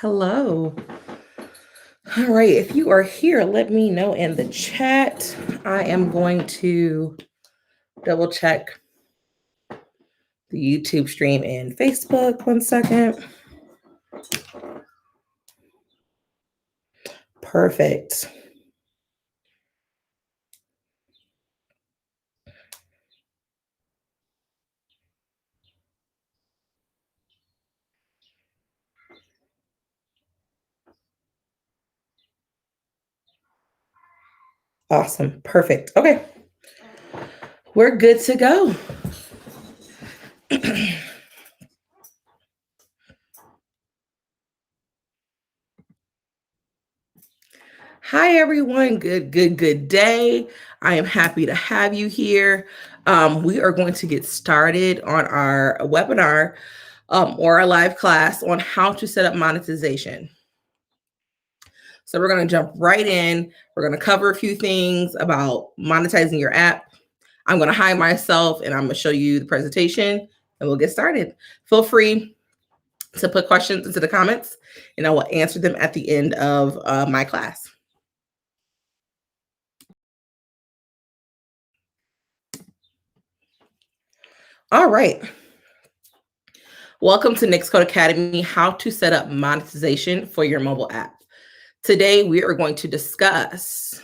Hello. All right, if you are here, let me know in the chat. I am going to double check the YouTube stream and Facebook. 1 second. Perfect. Awesome. Perfect. Okay. We're good to go. Hi, everyone. Good day. I am happy to have you here. We are going to get started on our webinar or our live class on how to set up monetization. So we're going to jump right in. We're going to cover a few things about monetizing your app. I'm going to hide myself and I'm going to show you the presentation and we'll get started. Feel free to put questions into the comments and I will answer them at the end of my class. All right. Welcome to Nix Code Academy, how to set up monetization for your mobile app. Today, we are going to discuss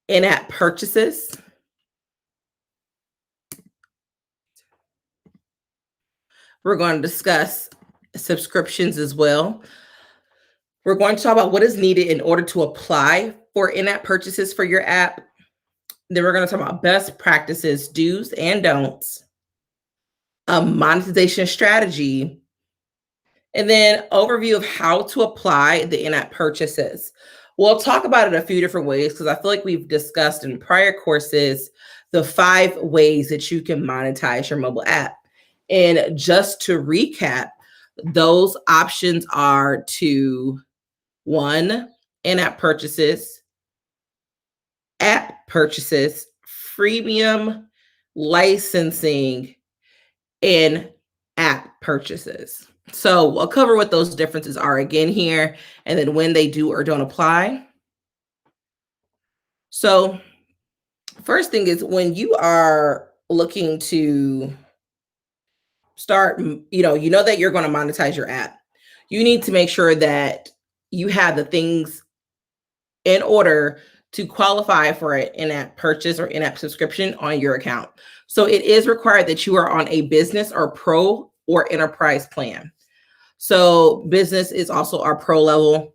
in-app purchases, we're going to discuss subscriptions as well. We're going to talk about what is needed in order to apply for in-app purchases for your app. Then we're going to talk about best practices, do's and don'ts, a monetization strategy, and then overview of how to apply the in-app purchases. We'll talk about it a few different ways because I feel like we've discussed in prior courses the 5 ways that you can monetize your mobile app. And just to recap, those options are to 1, in-app purchases, app purchases, freemium, licensing, and app purchases. So I'll cover what those differences are again here, and then when they do or don't apply. So first thing is when you are looking to start, you know that you're going to monetize your app. You need to make sure that you have the things in order to qualify for an in-app purchase or in-app subscription on your account. So it is required that you are on a business or pro or enterprise plan. So business is also our pro level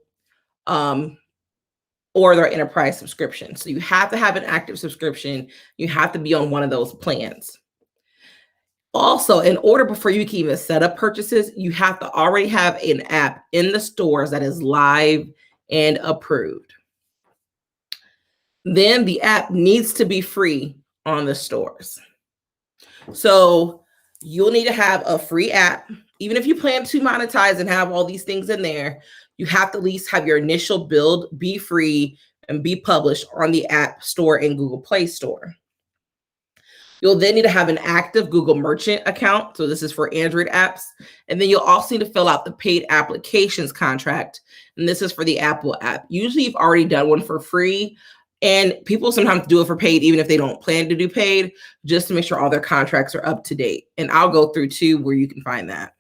or their enterprise subscription. So you have to have an active subscription. You have to be on one of those plans. Also, in order before you can even set up purchases, you have to already have an app in the stores that is live and approved. Then the app needs to be free on the stores. So you'll need to have a free app. Even if you plan to monetize and have all these things in there, you have to at least have your initial build be free and be published on the App Store and Google Play Store. You'll then need to have an active Google Merchant account. So this is for Android apps. And then you'll also need to fill out the paid applications contract. And this is for the Apple app. Usually you've already done one for free. And people sometimes do it for paid, even if they don't plan to do paid, just to make sure all their contracts are up to date. And I'll go through too where you can find that.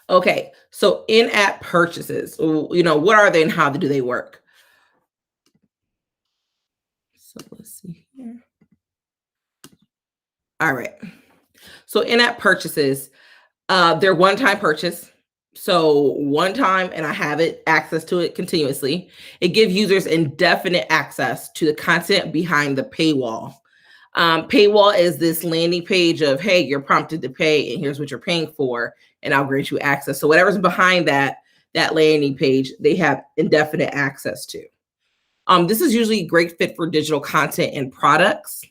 Okay, so in-app purchases, what are they and how do they work? So let's see here. All right. So in-app purchases, they're one-time purchase. So one time, and I have access to it continuously. It gives users indefinite access to the content behind the paywall. Paywall is this landing page of, hey, you're prompted to pay and here's what you're paying for, and I'll grant you access. So whatever's behind that landing page, they have indefinite access to. This is usually a great fit for digital content and products.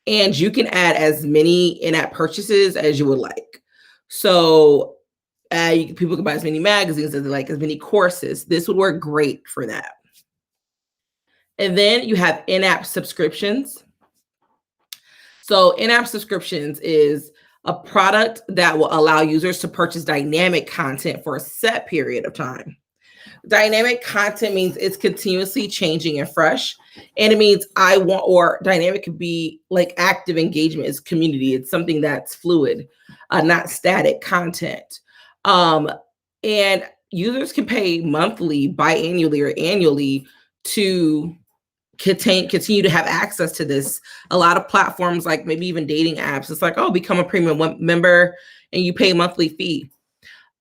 And you can add as many in-app purchases as you would like. So people can buy as many magazines as they like, as many courses. This would work great for that. And then you have in-app subscriptions. So in-app subscriptions is A product that will allow users to purchase dynamic content for a set period of time. Dynamic content means it's continuously changing and fresh. And it means or dynamic could be like active engagement is community. It's something that's fluid, not static content. And users can pay monthly, biannually, or annually to continue to have access to this. A lot of platforms, like maybe even dating apps, it's like, oh, become a premium member and you pay a monthly fee,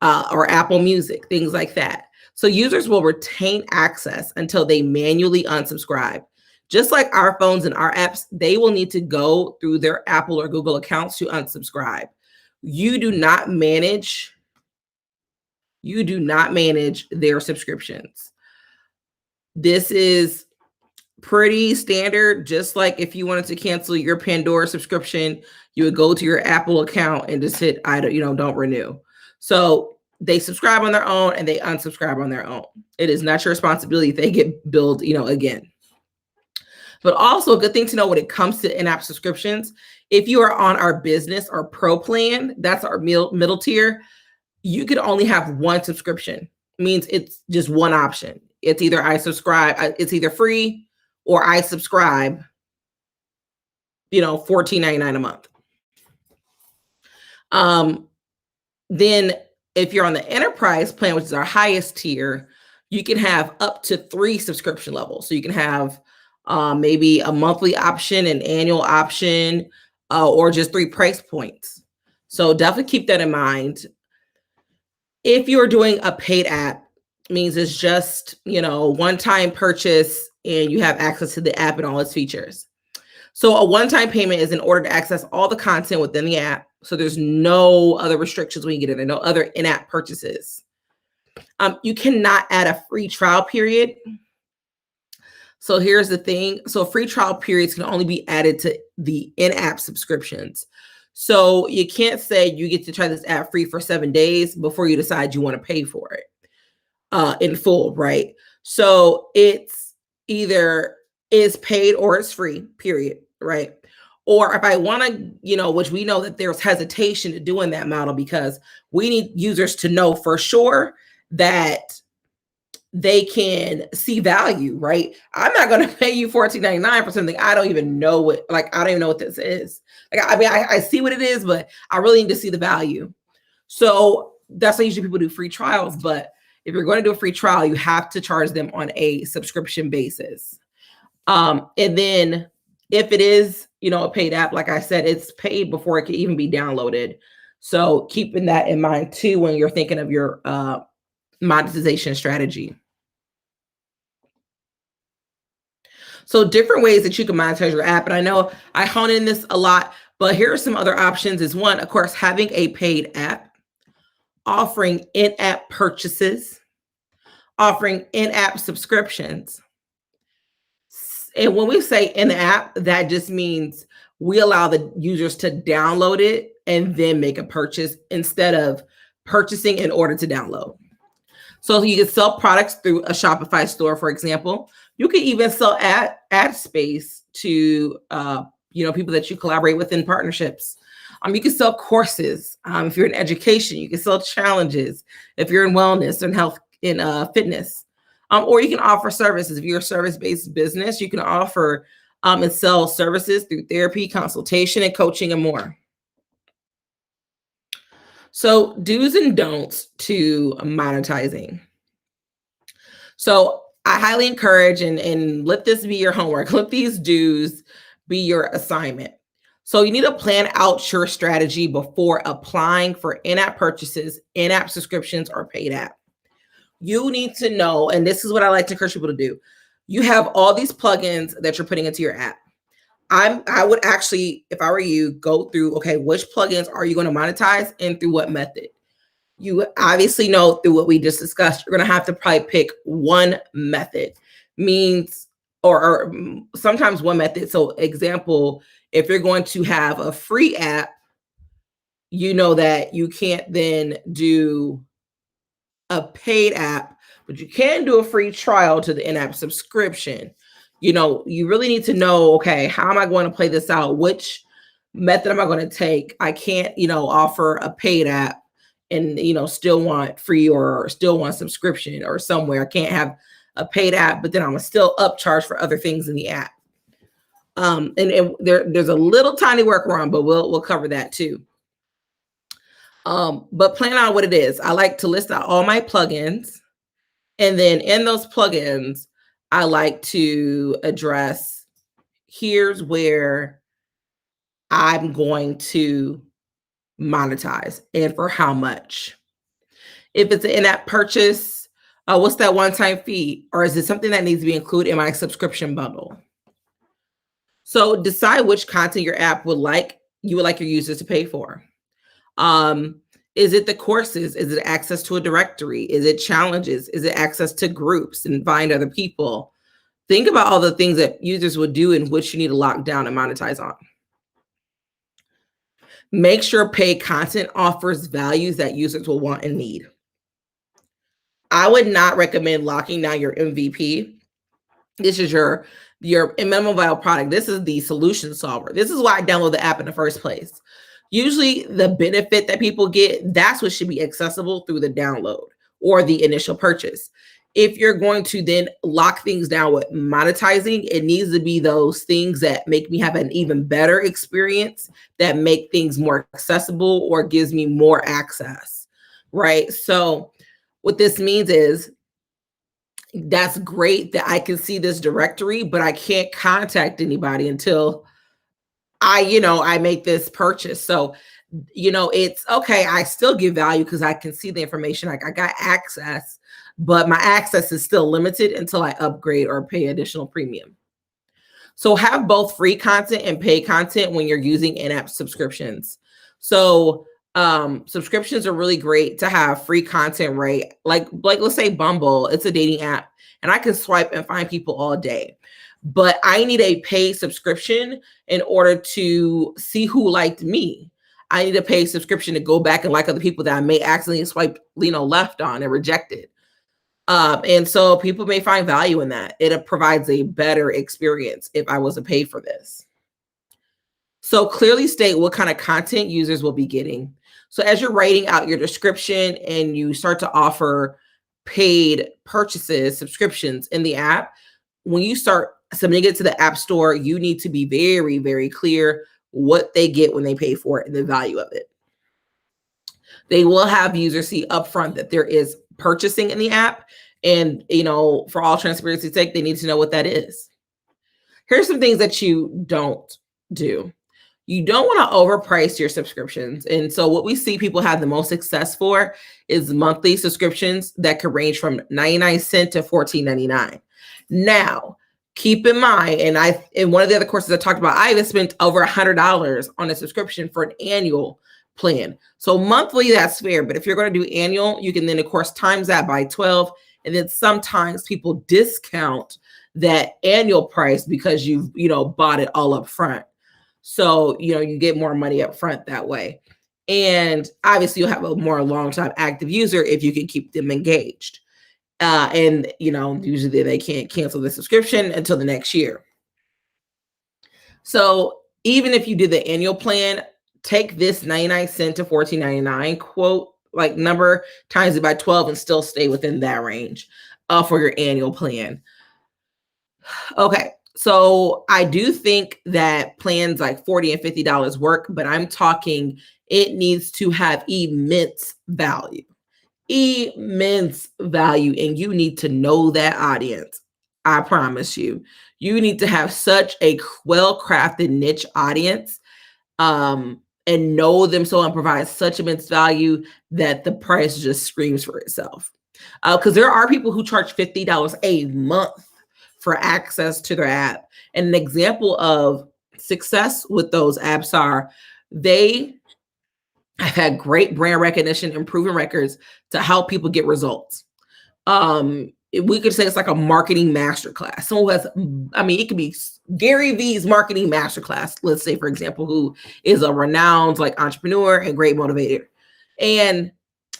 or Apple Music, things like that. So users will retain access until they manually unsubscribe. Just like our phones and our apps, they will need to go through their Apple or Google accounts to unsubscribe. You do not manage their subscriptions. This is pretty standard. Just like if you wanted to cancel your Pandora subscription, you would go to your Apple account and just hit don't renew. So they subscribe on their own and they unsubscribe on their own. It is not your responsibility if they get billed again. But also a good thing to know when it comes to in-app subscriptions, if you are on our business or pro plan, that's our middle tier, you could only have one subscription. It means it's just one option. It's either I subscribe, it's either free, or I subscribe, $14.99 a month. Then if you're on the enterprise plan, which is our highest tier, you can have up to 3 subscription levels. So you can have maybe a monthly option, an annual option, or just 3 price points. So definitely keep that in mind. If you're doing a paid app, means it's just, one-time purchase and you have access to the app and all its features. So a one-time payment is in order to access all the content within the app. So there's no other restrictions when you get in there, no other in-app purchases. You cannot add a free trial period. So here's the thing. So free trial periods can only be added to the in-app subscriptions. So you can't say you get to try this app free for 7 days before you decide you want to pay for it in full, right? So it's either is paid or it's free, period, right? Or if I want to, which we know that there's hesitation to doing that model because we need users to know for sure that they can see value, right? I'm not going to pay you $14.99 for something I don't even know what, I don't even know what this is. I see what it is, but I really need to see the value. So that's why usually people do free trials. But if you're going to do a free trial, you have to charge them on a subscription basis. And then if it is, a paid app, like I said, it's paid before it can even be downloaded. So keeping that in mind too, when you're thinking of your monetization strategy. So different ways that you can monetize your app. And I know I hone in this a lot, but here are some other options. Is one, of course, having a paid app, offering in-app purchases, offering in-app subscriptions. And when we say in-app, that just means we allow the users to download it and then make a purchase instead of purchasing in order to download. So you can sell products through a Shopify store, for example. You can even sell ad space to people that you collaborate with in partnerships. You can sell courses. If you're in education, you can sell challenges. If you're in wellness and health, in fitness, or you can offer services. If you're a service-based business, you can offer and sell services through therapy, consultation, and coaching, and more. So do's and don'ts to monetizing. So I highly encourage and let this be your homework. Let these do's be your assignment. So you need to plan out your strategy before applying for in-app purchases, in-app subscriptions, or paid app. You need to know, and this is what I like to encourage people to do. You have all these plugins that you're putting into your app. I would actually, if I were you, go through, okay, which plugins are you going to monetize and through what method? You obviously know through what we just discussed, you're going to have to probably pick one method, means, or sometimes one method. So example, if you're going to have a free app, you know that you can't then do a paid app, but you can do a free trial to the in-app subscription. You really need to know, okay, how am I going to play this out? Which method am I going to take? I can't, offer a paid app and, still want free or still want subscription or somewhere. I can't have a paid app, but then I'm still upcharge for other things in the app. And there's a little tiny workaround, but we'll cover that too. But plan out what it is. I like to list out all my plugins. And then in those plugins, I like to address, here's where I'm going to monetize and for how much. If it's an in-app purchase, what's that one-time fee? Or is it something that needs to be included in my subscription bundle? So decide which content your app you would like your users to pay for. Is it the courses? Is it access to a directory? Is it challenges? Is it access to groups and find other people? Think about all the things that users would do and which you need to lock down and monetize on. Make sure paid content offers values that users will want and need. I would not recommend locking down your MVP. This is your minimum viable product. This is the solution solver. This is why I download the app in the first place. Usually the benefit that people get, that's what should be accessible through the download or the initial purchase. If you're going to then lock things down with monetizing, it needs to be those things that make me have an even better experience, that make things more accessible or gives me more access, right? So what this means is, that's great that I can see this directory, but I can't contact anybody until I make this purchase. So, it's okay. I still give value because I can see the information. Like I got access, but my access is still limited until I upgrade or pay additional premium. So have both free content and paid content when you're using in-app subscriptions. So subscriptions are really great to have free content, right? Like let's say Bumble, it's a dating app and I can swipe and find people all day. But I need a paid subscription in order to see who liked me. I need a paid subscription to go back and like other people that I may accidentally swipe, left on and rejected. And so people may find value in that. It provides a better experience if I was to pay for this. So clearly state what kind of content users will be getting. So as you're writing out your description and you start to offer paid purchases, subscriptions in the app, when you start submitting it to the App Store, you need to be very, very clear what they get when they pay for it and the value of it. They will have users see upfront that there is purchasing in the app. And, for all transparency's sake, they need to know what that is. Here's some things that you don't do. You don't want to overprice your subscriptions. And so what we see people have the most success for is monthly subscriptions that could range from 99 cents to $14.99. Now, keep in mind, and in one of the other courses I talked about, I even spent over $100 on a subscription for an annual plan. So monthly, that's fair. But if you're going to do annual, you can then, of course, times that by 12. And then sometimes people discount that annual price because you've, bought it all up front. So, you get more money up front that way. And obviously you'll have a more long-time active user if you can keep them engaged. And usually they can't cancel the subscription until the next year. So even if you do the annual plan, take this 99 cents to $14.99 quote, like number, times it by 12 and still stay within that range for your annual plan. Okay. So I do think that plans like $40 and $50 work, but I'm talking it needs to have immense value. Immense value, and you need to know that audience. I promise you, you need to have such a well-crafted niche audience and know them so and provide such immense value that the price just screams for itself. Because there are people who charge $50 a month for access to their app. And an example of success with those apps are they have had great brand recognition and proven records to help people get results. We could say it's like a marketing masterclass. Someone has, it could be Gary V's marketing masterclass, let's say, for example, who is a renowned like entrepreneur and great motivator. And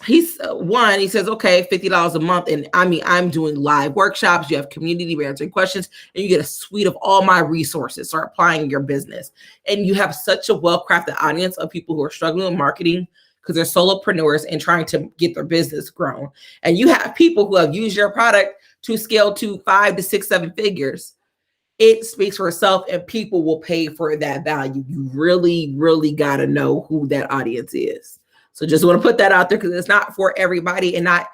he says, okay, $50 a month. And I mean, I'm doing live workshops. You have community, we're answering questions, and you get a suite of all my resources. Start applying your business. And you have such a well-crafted audience of people who are struggling with marketing because they're solopreneurs and trying to get their business grown. And you have people who have used your product to scale to 5 to 6, 7 figures. It speaks for itself, and people will pay for that value. You really, really got to know who that audience is. So just want to put that out there because it's not for everybody, and not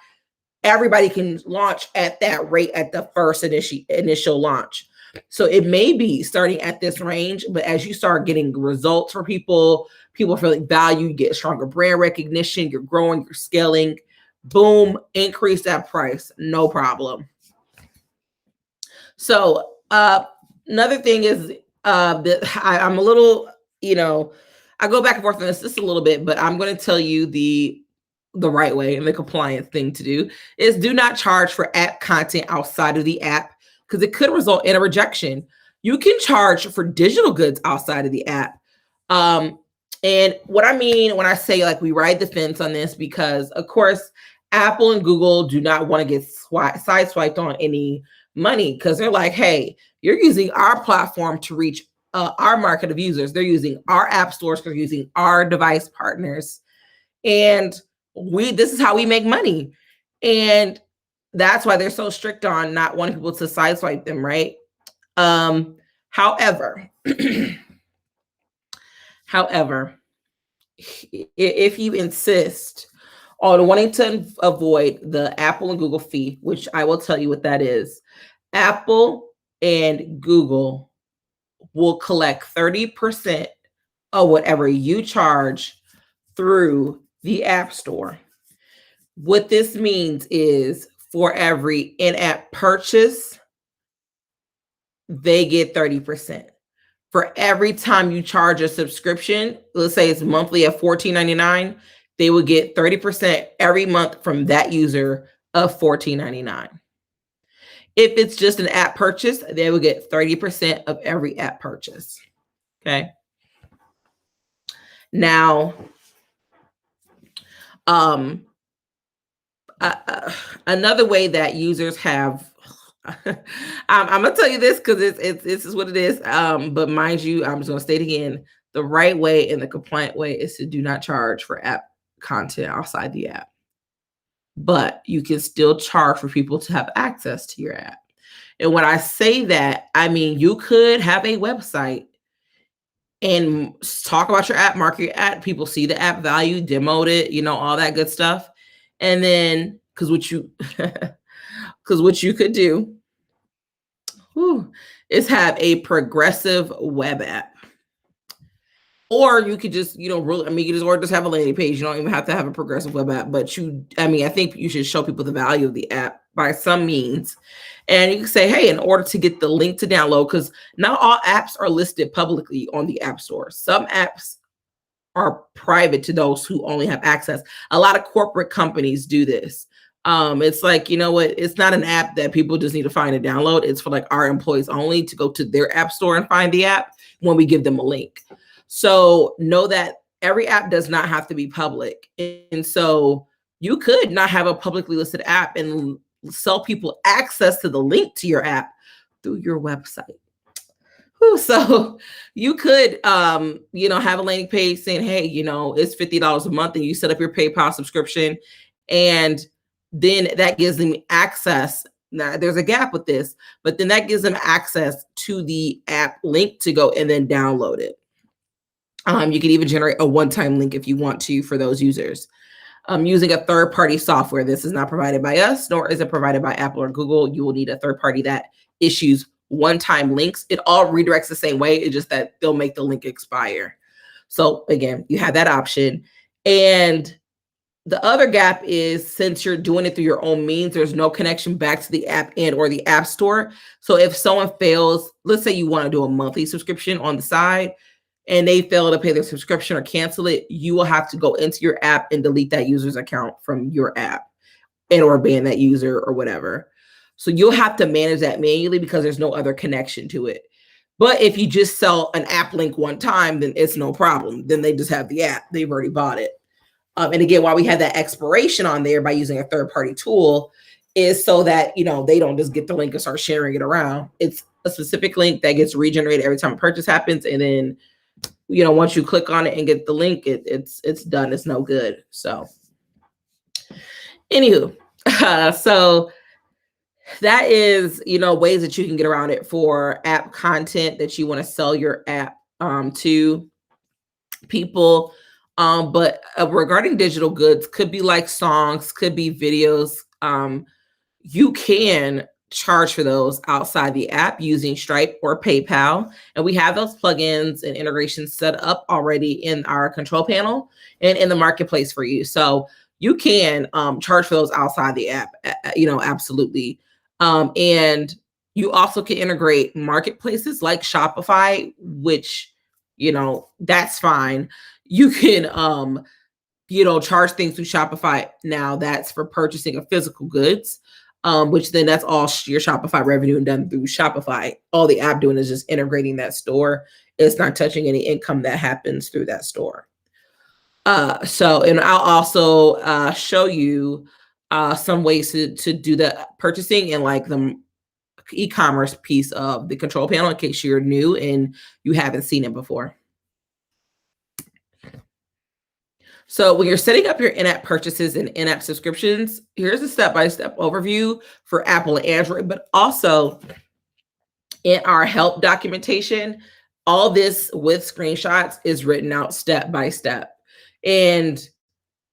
everybody can launch at that rate at the first initial launch. So it may be starting at this range, but as you start getting results for people, people feeling value, you get stronger brand recognition, you're growing, you're scaling, boom, increase that price, no problem. So another thing is that I'm a little, I go back and forth on this just a little bit, but I'm going to tell you the right way and the compliant thing to do is do not charge for app content outside of the app because it could result in a rejection. You can charge for digital goods outside of the app. And what I mean when I say like we ride the fence on this, because of course, Apple and Google do not want to get sideswiped on any money because they're like, hey, you're using our platform to reach our market of users. They're using our app stores, they're using our device partners. And this is how we make money. And that's why they're so strict on not wanting people to sideswipe them, right? However, if you insist on wanting to avoid the Apple and Google fee, which I will tell you what that is, Apple and Google will collect 30% of whatever you charge through the App Store. What this means is for every in-app purchase, they get 30%. For every time you charge a subscription, let's say it's monthly at $14.99, they will get 30% every month from that user of $14.99. If it's just an app purchase, they will get 30% of every app purchase. Okay. Now, another way that users have, I'm gonna tell you this because this is what it is. But mind you, I'm just gonna state again: the right way and the compliant way is to do not charge for app content outside the app. But you can still charge for people to have access to your app. And when I say that, I mean you could have a website and talk about your app, market your app, people see the app value, demote it, all that good stuff. And then, because what you could do is have a progressive web app. Or you could just, you could just have a landing page. You don't even have to have a progressive web app, but I think you should show people the value of the app by some means. And you can say, hey, in order to get the link to download, because not all apps are listed publicly on the App Store. Some apps are private to those who only have access. A lot of corporate companies do this. It's like, it's not an app that people just need to find and download. It's for like our employees only to go to their app store and find the app when we give them a link. So know that every app does not have to be public. And so you could not have a publicly listed app and sell people access to the link to your app through your website. So you could, have a landing page saying, hey, it's $50 a month, and you set up your PayPal subscription, and then that gives them access. Now, there's a gap with this, but then that gives them access to the app link to go and then download it. You can even generate a one-time link if you want to for those users. Using a third-party software. This is not provided by us, nor is it provided by Apple or Google. You will need a third party that issues one-time links. It all redirects the same way. It's just that they'll make the link expire. So again, you have that option. And the other gap is, since you're doing it through your own means, there's no connection back to the app and or the App Store. So if someone fails, let's say you want to do a monthly subscription on the side, and they fail to pay their subscription or cancel it, you will have to go into your app and delete that user's account from your app and or ban that user or whatever. So you'll have to manage that manually because there's no other connection to it. But if you just sell an app link one time, then it's no problem. Then they just have the app. They've already bought it. And again, why we have that expiration on there by using a third-party tool is so that, they don't just get the link and start sharing it around. It's a specific link that gets regenerated every time a purchase happens. And then, once you click on it and get the link, it's done. It's no good. So anywho, so that is, ways that you can get around it for app content that you want to sell your app to people. But regarding digital goods, could be like songs, could be videos. You can charge for those outside the app using Stripe or PayPal. And we have those plugins and integrations set up already in our control panel and in the marketplace for you. So you can charge for those outside the app, absolutely. And you also can integrate marketplaces like Shopify, which, that's fine. You can, charge things through Shopify. Now that's for purchasing of physical goods, which then that's all your Shopify revenue and done through Shopify. All the app doing is just integrating that store. It's not touching any income that happens through that store. And I'll also show you some ways to do the purchasing and like the e-commerce piece of the control panel in case you're new and you haven't seen it before. So when you're setting up your in-app purchases and in-app subscriptions, here's a step-by-step overview for Apple and Android, but also in our help documentation, all this with screenshots is written out step by step. And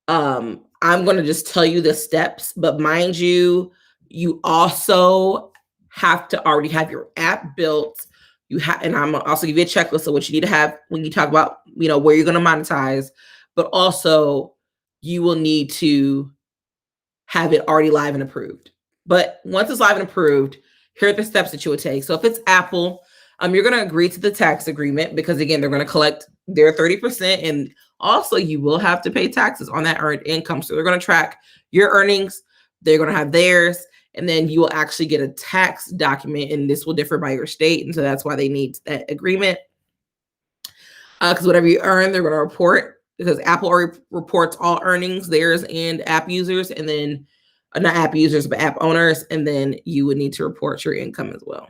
I'm going to just tell you the steps, but mind you, you also have to already have your app built. And I'm gonna also give you a checklist of what you need to have when you talk about, where you're going to monetize, but also you will need to have it already live and approved. But once it's live and approved, here are the steps that you would take. So if it's Apple, you're going to agree to the tax agreement because again, they're going to collect their 30%. And also you will have to pay taxes on that earned income. So they're going to track your earnings. They're going to have theirs. And then you will actually get a tax document, and this will differ by your state. And so that's why they need that agreement. Because whatever you earn, they're going to report, because Apple already reports all earnings, theirs and app users, and then not app users, but app owners. And then you would need to report your income as well.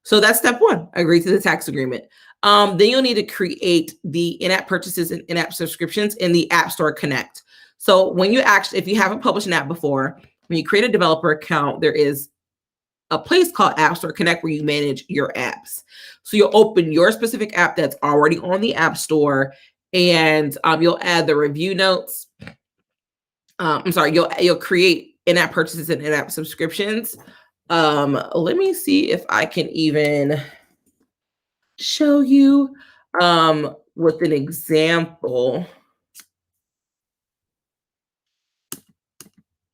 So that's step one, agree to the tax agreement. Then you'll need to create the in-app purchases and in-app subscriptions in the App Store Connect. So when you if you haven't published an app before, when you create a developer account, there is a place called App Store Connect where you manage your apps. So you'll open your specific app that's already on the App Store, and you'll add the review notes. You'll create in-app purchases and in-app subscriptions. Let me see if I can even show you with an example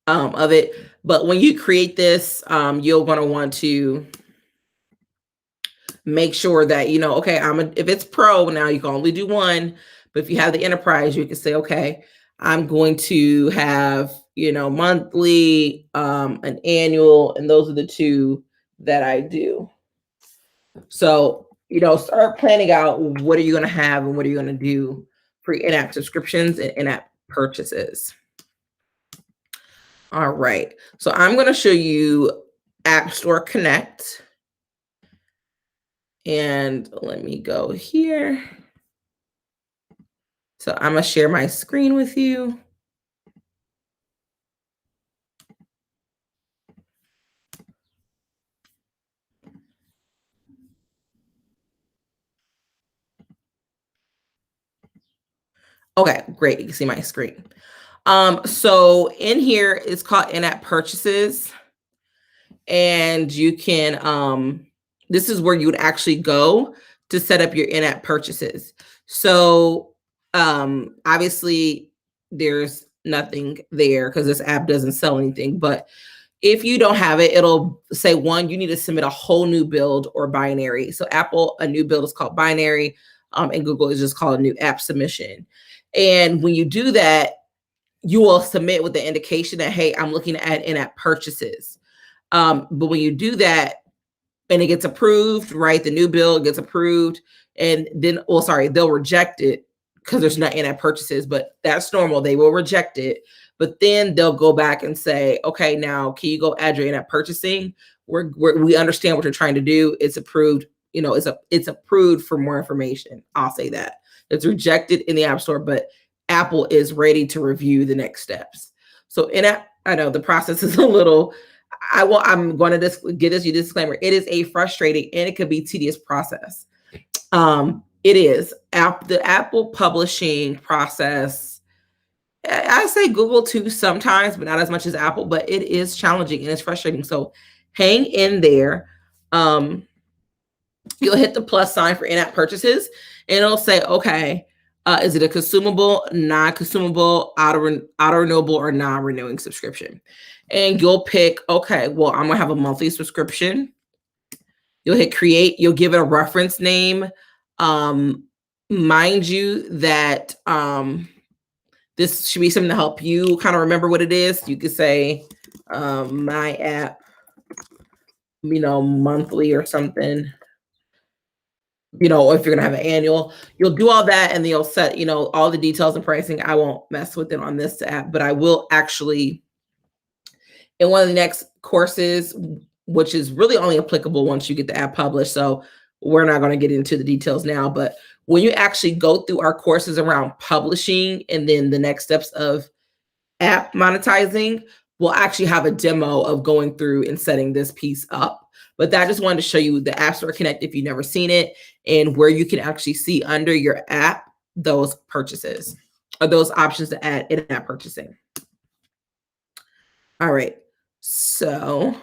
of it. But when you create this, you're going to want to make sure that, okay, if it's pro, now you can only do one. But if you have the enterprise, you can say, okay, I'm going to have, monthly, an annual, and those are the two that I do. So, start planning out what are you going to have and what are you going to do for in-app subscriptions and in-app purchases. All right. So I'm going to show you App Store Connect. And let me go here. So I'm going to share my screen with you. Okay, great. You can see my screen. So in here, it's called in-app purchases. And you can, this is where you would actually go to set up your in-app purchases. So obviously there's nothing there because this app doesn't sell anything. But if you don't have it, it'll say, one, you need to submit a whole new build or binary. So Apple, a new build is called binary, and Google is just called a new app submission. And when you do that, you will submit with the indication that, hey, I'm looking at in-app purchases. But when you do that and it gets approved, right, the new build gets approved, and then, they'll reject it because there's not in-app purchases, but that's normal. They will reject it, but then they'll go back and say, okay, now can you go add your in-app purchasing? We understand what you're trying to do. It's approved. It's approved for more information. I'll say that it's rejected in the App Store, but Apple is ready to review the next steps. So in-app, I know the process is a little. I'm going to give you disclaimer. It is a frustrating and it could be tedious process. It is the Apple publishing process. I say Google too sometimes, but not as much as Apple, but it is challenging and it's frustrating. So hang in there. You'll hit the plus sign for in-app purchases and it'll say, okay, is it a consumable, non-consumable, auto-renewable, or non-renewing subscription? And you'll pick, okay, well, I'm gonna have a monthly subscription. You'll hit create, you'll give it a reference name. Mind you that this should be something to help you kind of remember what it is. You could say my app, monthly or something. If you're gonna have an annual, you'll do all that and then you'll set, all the details and pricing. I won't mess with it on this app, but I will actually in one of the next courses, which is really only applicable once you get the app published. So we're not going to get into the details now, but when you actually go through our courses around publishing and then the next steps of app monetizing, we'll actually have a demo of going through and setting this piece up. But that just wanted to show you the App Store Connect if you've never seen it and where you can actually see under your app those purchases or those options to add in-app purchasing. All right. So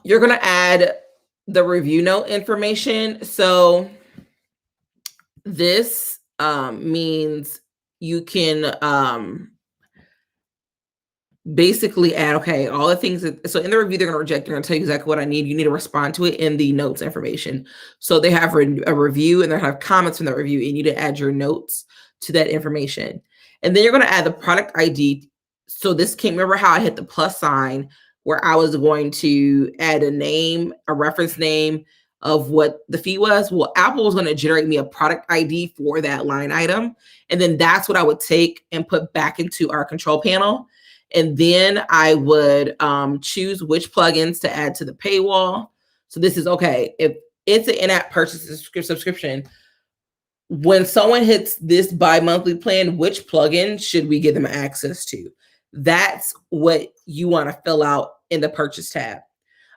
you're going to add the review note information. So this means you can basically add, okay, all the things so in the review, they're going to reject. They're going to tell you exactly what I need. You need to respond to it in the notes information. So they have a review and they have comments from that review. You need to add your notes to that information. And then you're going to add the product ID. So this came, remember how I hit the plus sign where I was going to add a name, a reference name of what the fee was? Well, Apple was going to generate me a product ID for that line item. And then that's what I would take and put back into our control panel. And then I would choose which plugins to add to the paywall. So this is, okay, if it's an in-app purchase subscription, when someone hits this bi-monthly plan, which plugin should we give them access to? That's what you want to fill out in the purchase tab,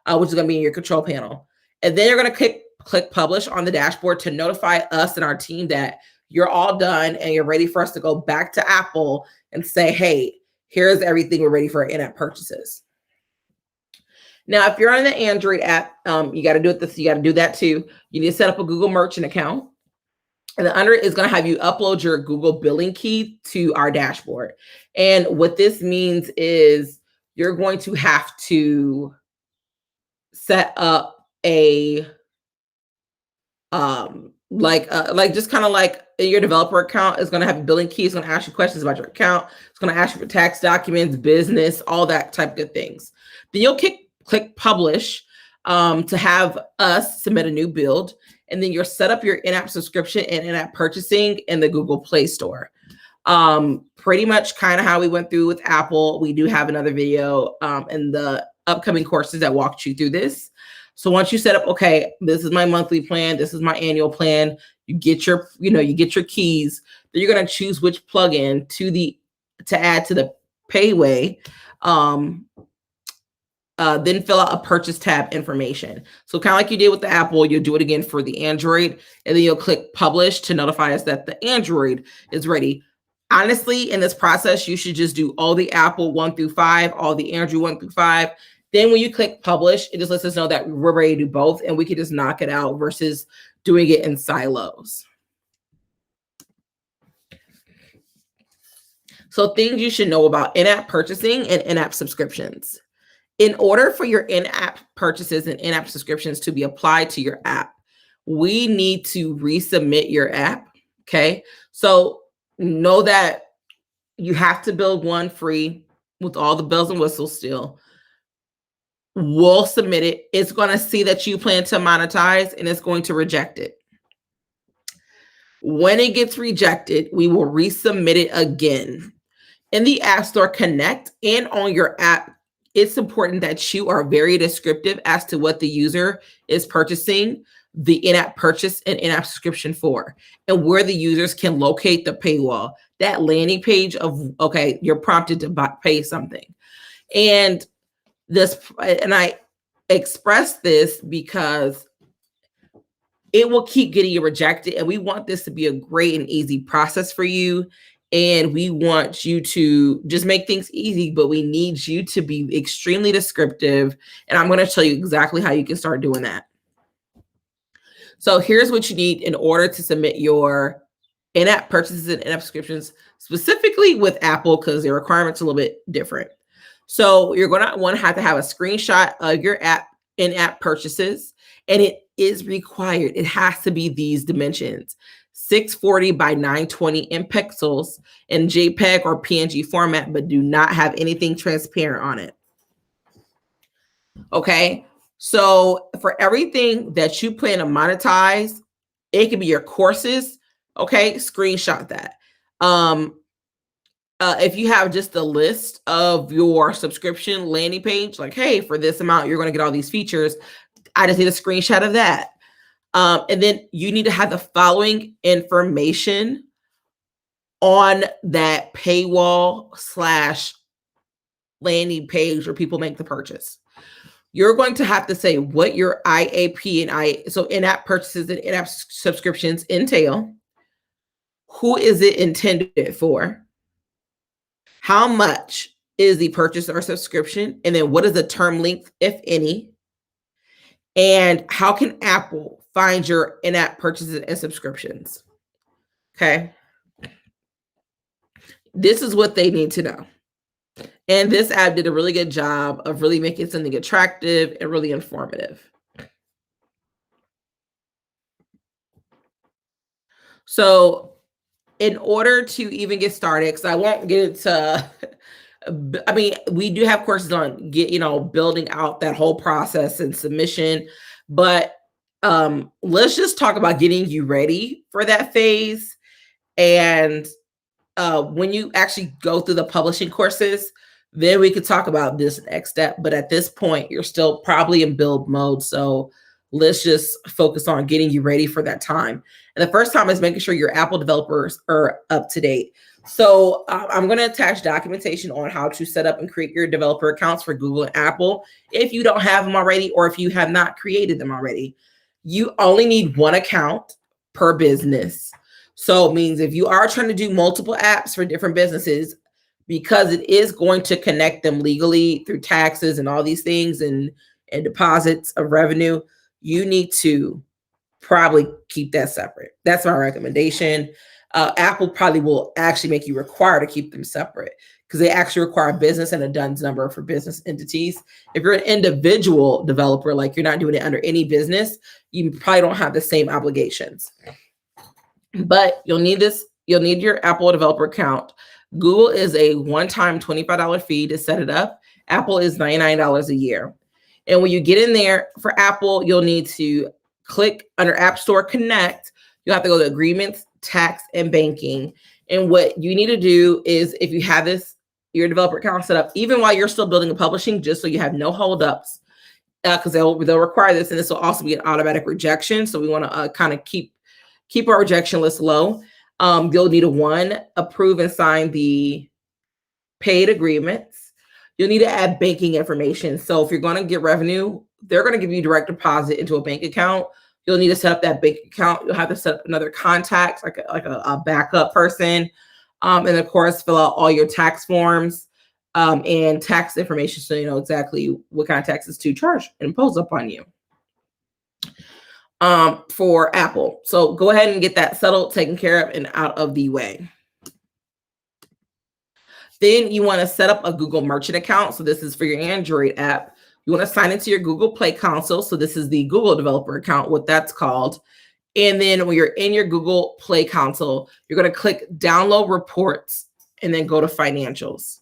which is going to be in your control panel. And then you're going to click publish on the dashboard to notify us and our team that you're all done and you're ready for us to go back to Apple and say, hey, here's everything, we're ready for our in-app purchases. Now, if you're on the Android app, you got to do it. You got to do that too. You need to set up a Google Merchant account. And then under it is going to have you upload your Google billing key to our dashboard. And what this means is you're going to have to set up a just kind of like your developer account is going to have a billing key. It's going to ask you questions about your account. It's going to ask you for tax documents, business, all that type of good things. Then you'll click publish to have us submit a new build. And then you'll set up your in-app subscription and in-app purchasing in the Google Play Store. Pretty much kind of how we went through with Apple. We do have another video in the upcoming courses that walked you through this. So once you set up, okay, this is my monthly plan, this is my annual plan, you get your, you get your keys, then you're going to choose which plugin to add to the payway. Then fill out a purchase tab information. So kind of like you did with the Apple, you'll do it again for the Android, and then you'll click publish to notify us that the Android is ready. Honestly, in this process, you should just do all the Apple 1 through 5, all the Android 1 through 5. Then when you click publish, it just lets us know that we're ready to do both and we can just knock it out versus doing it in silos. So things you should know about in-app purchasing and in-app subscriptions. In order for your in-app purchases and in-app subscriptions to be applied to your app, we need to resubmit your app, okay? So know that you have to build one free with all the bells and whistles still. We'll submit it. It's going to see that you plan to monetize and it's going to reject it. When it gets rejected, we will resubmit it again. In the App Store Connect and on your app, it's important that you are very descriptive as to what the user is purchasing the in-app purchase and in-app subscription for, and where the users can locate the paywall, that landing page of, okay, you're prompted to pay something. And I express this because it will keep getting rejected, and we want this to be a great and easy process for you. And we want you to just make things easy, but we need you to be extremely descriptive. And I'm going to tell you exactly how you can start doing that. So here's what you need in order to submit your in-app purchases and in-app subscriptions, specifically with Apple, because their requirements are a little bit different. So you're going to want to have a screenshot of your app in-app purchases, and it is required. It has to be these dimensions: 640 by 920 in pixels in JPEG or PNG format, but do not have anything transparent on it. Okay. So for everything that you plan to monetize, it could be your courses. Okay. Screenshot that. If you have just a list of your subscription landing page, like, hey, for this amount, you're going to get all these features, I just need a screenshot of that. And then you need to have the following information on that paywall / landing page where people make the purchase. You're going to have to say what your IAP and so in-app purchases and in-app subscriptions entail. Who is it intended for? How much is the purchase or subscription? And then what is the term length, if any? And how can Apple find your in-app purchases and subscriptions? Okay. This is what they need to know. And this app did a really good job of really making something attractive and really informative. So in order to even get started, because I won't get into, I mean, we do have courses on building out that whole process and submission, but let's just talk about getting you ready for that phase. And when you actually go through the publishing courses, then we could talk about this next step. But at this point, you're still probably in build mode. So let's just focus on getting you ready for that time. And the first time is making sure your Apple developers are up to date. So I'm going to attach documentation on how to set up and create your developer accounts for Google and Apple. If you don't have them already, or if you have not created them already, you only need one account per business. So it means if you are trying to do multiple apps for different businesses, because it is going to connect them legally through taxes and all these things and deposits of revenue, you need to probably keep that separate. That's my recommendation. Apple probably will actually make you require to keep them separate, because they actually require a business and a DUNS number for business entities. If you're an individual developer, like you're not doing it under any business, you probably don't have the same obligations. But you'll need this. You'll need your Apple developer account. Google is a one-time $25 fee to set it up. Apple is $99 a year. And when you get in there for Apple, you'll need to click under App Store Connect. You'll have to go to Agreements, Tax, and Banking. And what you need to do is, if you have your developer account set up, even while you're still building and publishing, just so you have no holdups, because they'll require this, and this will also be an automatic rejection. So we want to kind of keep our rejection list low. You'll need to approve and sign the paid agreements. You'll need to add banking information. So if you're going to get revenue, they're going to give you direct deposit into a bank account. You'll need to set up that bank account. You'll have to set up another contact, like a backup person. And of course, fill out all your tax forms and tax information, so you know exactly what kind of taxes to charge and impose upon you. For Apple. So go ahead and get that settled, taken care of, and out of the way. Then you want to set up a Google Merchant account. So this is for your Android app. You want to sign into your Google Play Console. So this is the Google Developer account, what that's called. And then when you're in your Google Play Console, you're going to click Download Reports and then go to Financials.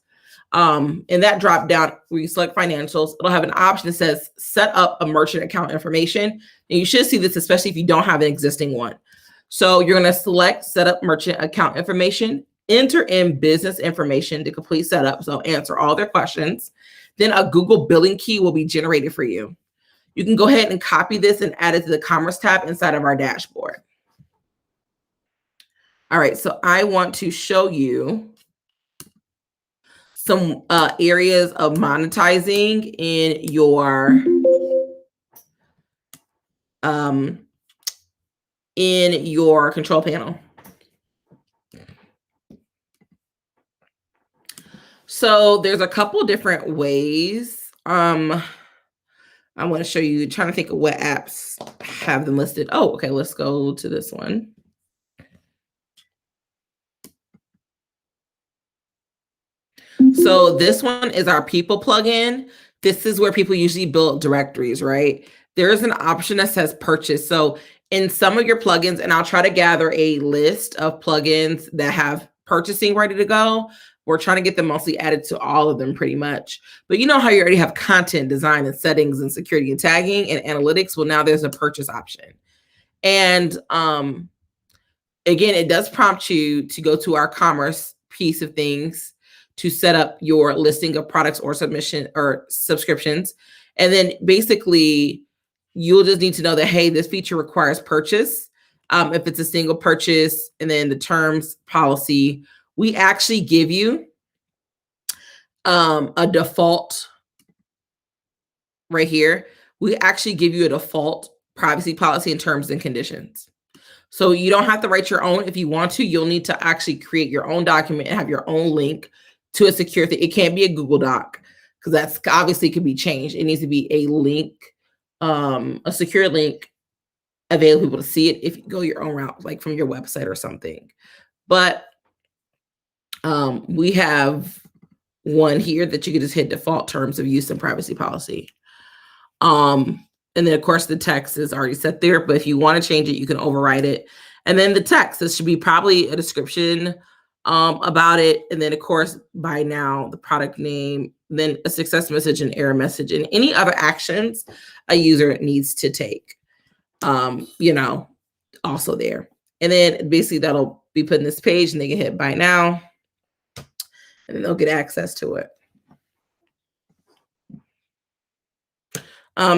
And that drop down where you select Financials, it'll have an option that says Set up a merchant account information. And you should see this, especially if you don't have an existing one. So you're going to select setup merchant account information, enter in business information to complete setup. So answer all their questions. Then a Google billing key will be generated for you. You can go ahead and copy this and add it to the commerce tab inside of our dashboard. All right, so I want to show you some areas of monetizing in your control panel. So there's a couple different ways. I want to show you, trying to think of what apps have them listed. Oh, okay, let's go to this one. So this one is our people plugin. This is where people usually build directories, right? There's an option that says purchase. So in some of your plugins, and I'll try to gather a list of plugins that have purchasing ready to go. We're trying to get them mostly added to all of them pretty much. But you know how you already have content, design, and settings, and security and tagging and analytics? Well, now there's a purchase option. And again, it does prompt you to go to our commerce piece of things to set up your listing of products or submission or subscriptions. And then basically you'll just need to know that, hey, this feature requires purchase. If it's a single purchase, and then the terms policy, we actually give you a default right here. We actually give you a default privacy policy and terms and conditions. So you don't have to write your own. If you want to, you'll need to actually create your own document and have your own link to a secure thing. It can't be a Google Doc because that's obviously could be changed. It needs to be a link, a secure link available for people to see it if you go your own route, like from your website or something. But we have one here that you can just hit default terms of use and privacy policy. And then of course the text is already set there, but if you want to change it, you can override it. And then the text, this should be probably a description about it. And then of course, by now, the product name, then a success message, and error message, and any other actions a user needs to take, also there. And then basically that'll be put in this page and they can hit buy now and then they'll get access to it.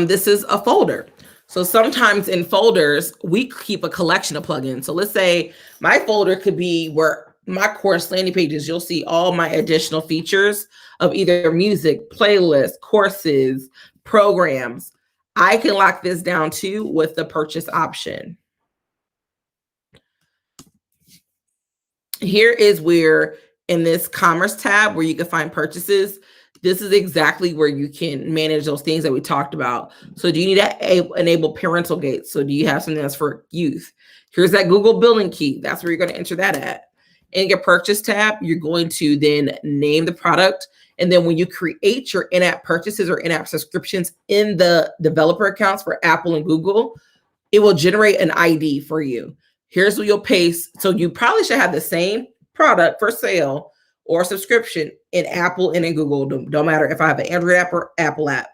This is a folder. So sometimes in folders, we keep a collection of plugins. So let's say my folder could be where my course landing pages, you'll see all my additional features of either music, playlists, courses, programs. I can lock this down too with the purchase option. Here is where in this commerce tab where you can find purchases, this is exactly where you can manage those things that we talked about. So do you need to enable parental gates? So do you have something that's for youth? Here's that Google billing key. That's where you're going to enter that at. In your purchase tab, you're going to then name the product. And then when you create your in-app purchases or in-app subscriptions in the developer accounts for Apple and Google, it will generate an ID for you. Here's what you'll paste. So you probably should have the same product for sale or subscription in Apple and in Google. Don't matter if I have an Android app or Apple app.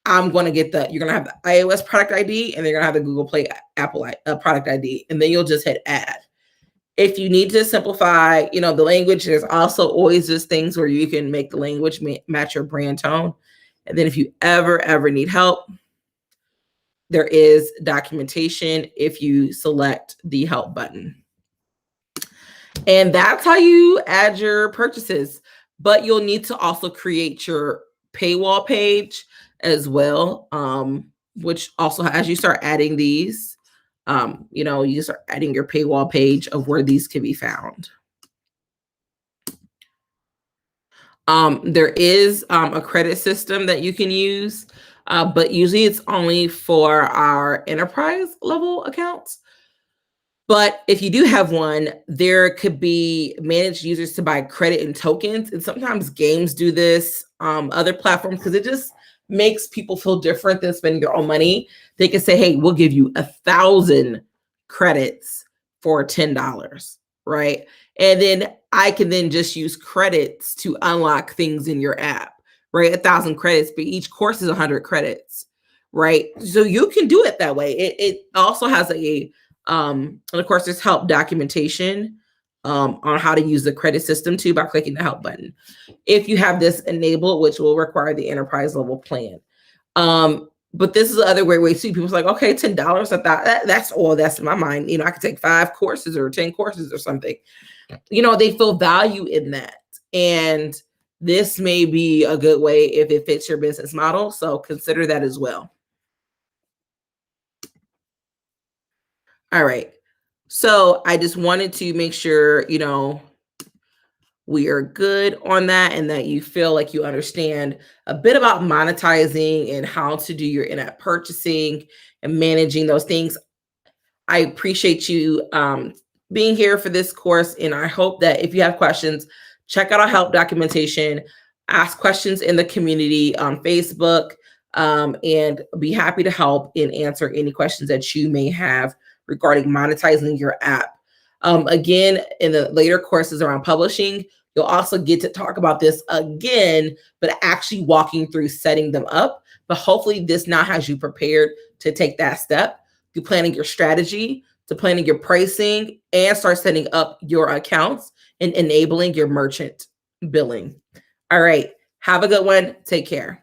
I'm going to get you're going to have the iOS product ID and they're going to have the Google Play Apple product ID. And then you'll just hit add. If you need to simplify, the language, there's also always just things where you can make the language match your brand tone. And then if you ever need help, there is documentation if you select the help button. And that's how you add your purchases. But you'll need to also create your paywall page as well, which also, as you start adding these, you start adding your paywall page of where these can be found. There is a credit system that you can use, but usually it's only for our enterprise level accounts. But if you do have one, there could be managed users to buy credit and tokens. And sometimes games do this, other platforms, because it just makes people feel different than spending their own money. They can say, hey, we'll give you 1,000 credits for $10, right? And then I can then just use credits to unlock things in your app, right? 1,000 credits, but each course is 100 credits, right? So you can do it that way. It also has a And of course, there's help documentation on how to use the credit system too by clicking the help button. If you have this enabled, which will require the enterprise level plan. But this is the other great way too. People's like, okay, $10. I thought that's all. That's in my mind. I could take 5 courses or 10 courses or something. They feel value in that, and this may be a good way if it fits your business model. So consider that as well. All right. So I just wanted to make sure, we are good on that and that you feel like you understand a bit about monetizing and how to do your in-app purchasing and managing those things. I appreciate you being here for this course, and I hope that if you have questions, check out our help documentation, ask questions in the community on Facebook, and be happy to help and answer any questions that you may have regarding monetizing your app. Again, in the later courses around publishing, you'll also get to talk about this again, but actually walking through setting them up. But hopefully this now has you prepared to take that step to planning your strategy, to planning your pricing, and start setting up your accounts and enabling your merchant billing. All right. Have a good one. Take care.